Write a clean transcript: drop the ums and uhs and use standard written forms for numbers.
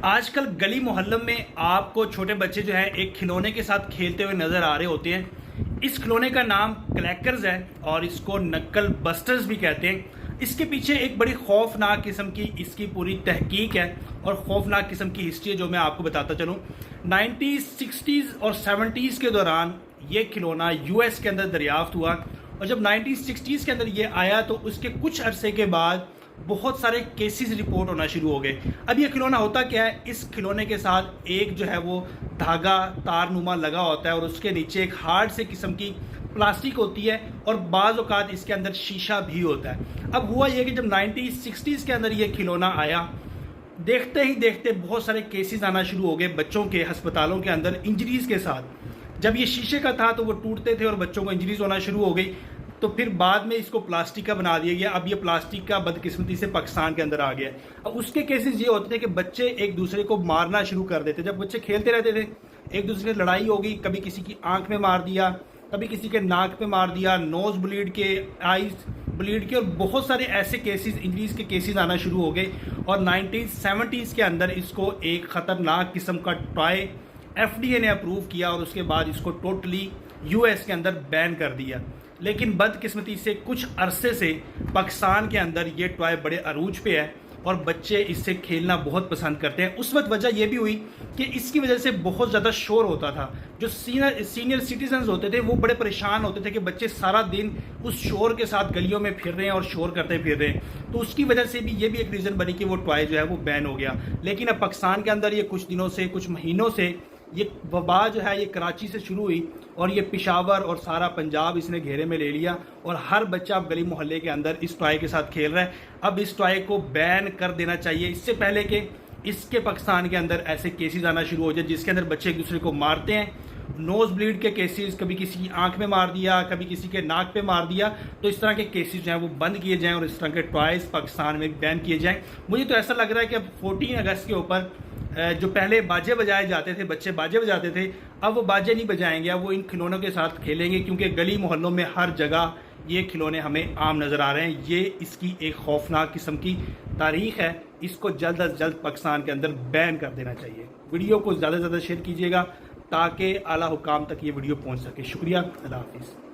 آج کل گلی محلوں میں آپ کو چھوٹے بچے جو ہیں ایک کھلونے کے ساتھ کھیلتے ہوئے نظر آ رہے ہوتے ہیں۔ اس کھلونے کا نام کلیکرز ہے اور اس کو نکل بسٹرز بھی کہتے ہیں۔ اس کے پیچھے ایک بڑی خوفناک قسم کی اس کی پوری تحقیق ہے اور خوفناک قسم کی ہسٹری ہے جو میں آپ کو بتاتا چلوں۔ 1960s اور 70s کے دوران یہ کھلونا یو ایس کے اندر دریافت ہوا اور جب 1960s کے اندر یہ آیا تو اس کے کچھ عرصے کے بعد بہت سارے کیسز رپورٹ ہونا شروع ہو گئے۔ اب یہ کھلونا ہوتا کیا ہے، اس کھلونے کے ساتھ ایک جو ہے وہ دھاگا تار نما لگا ہوتا ہے اور اس کے نیچے ایک ہارڈ سے قسم کی پلاسٹک ہوتی ہے اور بعض اوقات اس کے اندر شیشہ بھی ہوتا ہے۔ اب ہوا یہ کہ جب 1960s کے اندر یہ کھلونا آیا، دیکھتے ہی دیکھتے بہت سارے کیسز آنا شروع ہو گئے بچوں کے ہسپتالوں کے اندر انجریز کے ساتھ۔ جب یہ شیشے کا تھا تو وہ ٹوٹتے تھے اور بچوں کو انجریز ہونا شروع ہو گئی، تو پھر بعد میں اس کو پلاسٹک کا بنا دیا گیا۔ اب یہ پلاسٹک کا بدقسمتی سے پاکستان کے اندر آ گیا۔ اب اس کے کیسز یہ ہوتے تھے کہ بچے ایک دوسرے کو مارنا شروع کر دیتے۔ جب بچے کھیلتے رہتے تھے ایک دوسرے سے لڑائی ہوگی، کبھی کسی کی آنکھ میں مار دیا، کبھی کسی کے ناک پہ مار دیا، نوز بلیڈ کے، آئیز بلیڈ کے، اور بہت سارے ایسے کیسز، انجریز کے کیسز آنا شروع ہو گئے۔ اور 1970s کے اندر اس کو ایک خطرناک قسم کا ٹوائے ایف ڈی اے نے اپروو کیا اور اس کے بعد اس کو ٹوٹلی یو ایس کے اندر بین کر دیا۔ لیکن بدقسمتی سے کچھ عرصے سے پاکستان کے اندر یہ ٹوائے بڑے عروج پہ ہے اور بچے اس سے کھیلنا بہت پسند کرتے ہیں۔ اس وقت وجہ یہ بھی ہوئی کہ اس کی وجہ سے بہت زیادہ شور ہوتا تھا۔ جو سینئر سٹیزنز ہوتے تھے وہ بڑے پریشان ہوتے تھے کہ بچے سارا دن اس شور کے ساتھ گلیوں میں پھر رہے ہیں اور شور کرتے پھر رہے ہیں، تو اس کی وجہ سے بھی یہ بھی ایک ریزن بنی کہ وہ ٹوائے جو ہے وہ بین ہو گیا۔ لیکن اب پاکستان کے اندر یہ کچھ دنوں سے، کچھ مہینوں سے یہ وبا جو ہے یہ کراچی سے شروع ہوئی اور یہ پشاور اور سارا پنجاب اس نے گھیرے میں لے لیا اور ہر بچہ اب گلی محلے کے اندر اس ٹوائے کے ساتھ کھیل رہا ہے۔ اب اس ٹوائے کو بین کر دینا چاہیے اس سے پہلے کہ اس کے پاکستان کے اندر ایسے کیسز آنا شروع ہو جائے جس کے اندر بچے ایک دوسرے کو مارتے ہیں۔ نوز بلیڈ کے کیسز، کبھی کسی کی آنکھ میں مار دیا، کبھی کسی کے ناک پہ مار دیا، تو اس طرح کے کیسز جو ہیں وہ بند کیے جائیں اور اس طرح کے ٹوائز پاکستان میں بین کیے جائیں۔ مجھے تو ایسا لگ رہا ہے کہ اب 14 اگست کے اوپر جو پہلے باجے بجائے جاتے تھے، بچے باجے بجاتے تھے، اب وہ باجے نہیں بجائیں گے، اب وہ ان کھلونوں کے ساتھ کھیلیں گے کیونکہ گلی محلوں میں ہر جگہ یہ کھلونے ہمیں عام نظر آ رہے ہیں۔ یہ اس کی ایک خوفناک قسم کی تاریخ ہے، اس کو جلد از جلد پاکستان کے اندر بین کر دینا چاہیے۔ ویڈیو کو زیادہ سے زیادہ شیئر کیجیے گا تاکہ اعلیٰ حکام تک یہ ویڈیو پہنچ سکے۔ شکریہ، اللہ حافظ۔